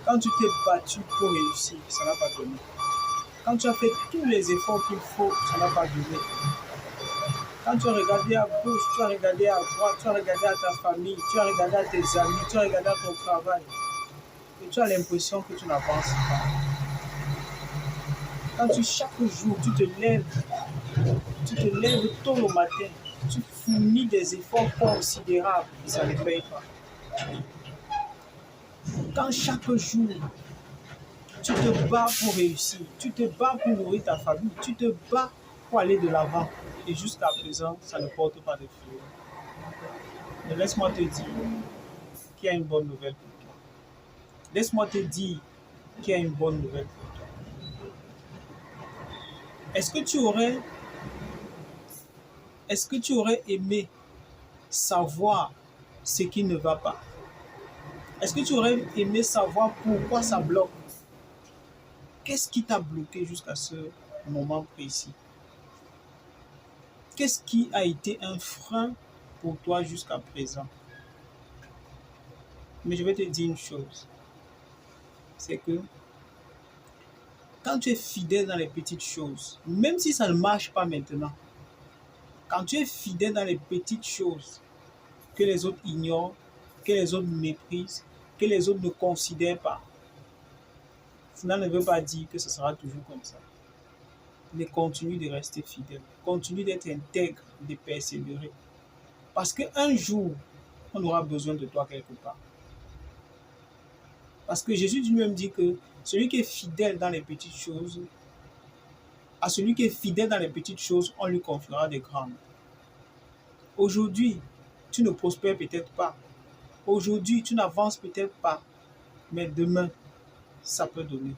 Quand tu t'es battu pour réussir, ça n'a pas donné. Quand tu as fait tous les efforts qu'il faut, ça n'a pas donné. Quand tu as regardé à gauche, tu as regardé à droite, tu as regardé à ta famille, tu as regardé à tes amis, tu as regardé à ton travail, et tu as l'impression que tu n'avances pas. Quand chaque jour, tu te lèves tôt le matin, tu fournis des efforts considérables et ça ne paye pas. Quand chaque jour, tu te bats pour réussir, tu te bats pour nourrir ta famille, tu te bats pour aller de l'avant et jusqu'à présent, ça ne porte pas de fruits. Mais laisse-moi te dire qu'il y a une bonne nouvelle pour toi. Laisse-moi te dire qu'il y a une bonne nouvelle pour toi. Est-ce que tu aurais aimé savoir ce qui ne va pas? Est-ce que tu aurais aimé savoir pourquoi ça bloque? Qu'est-ce qui t'a bloqué jusqu'à ce moment précis? Qu'est-ce qui a été un frein pour toi jusqu'à présent? Mais je vais te dire une chose, c'est que quand tu es fidèle dans les petites choses, même si ça ne marche pas maintenant, quand tu es fidèle dans les petites choses que les autres ignorent, que les autres méprisent, que les autres ne considèrent pas, cela ne veut pas dire que ce sera toujours comme ça. Mais continue de rester fidèle, continue d'être intègre, de persévérer. Parce qu'un jour, on aura besoin de toi quelque part. Parce que Jésus lui-même dit que celui qui est fidèle dans les petites choses, à celui qui est fidèle dans les petites choses, on lui confiera des grandes. Aujourd'hui, tu ne prospères peut-être pas. Aujourd'hui, tu n'avances peut-être pas. Mais demain, ça peut donner.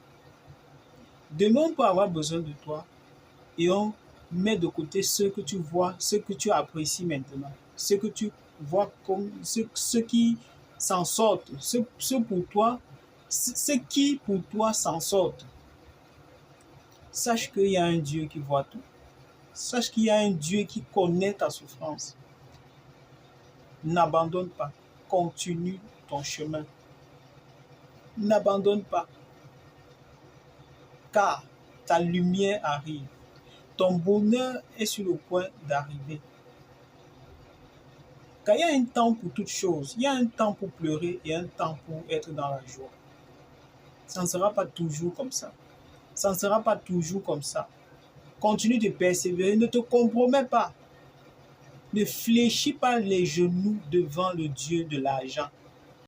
Demain, on peut avoir besoin de toi et on met de côté ce que tu vois, ce que tu apprécies maintenant, ce que tu vois comme ce qui s'en sortent, ce qui pour toi s'en sortent. Sache qu'il y a un Dieu qui voit tout. Sache qu'il y a un Dieu qui connaît ta souffrance. N'abandonne pas. Continue ton chemin. N'abandonne pas. Car ta lumière arrive. Ton bonheur est sur le point d'arriver. Car il y a un temps pour toutes choses. Il y a un temps pour pleurer et un temps pour être dans la joie. Ça ne sera pas toujours comme ça. Ça ne sera pas toujours comme ça. Continue de persévérer. Ne te compromets pas. Ne fléchis pas les genoux devant le Dieu de l'argent.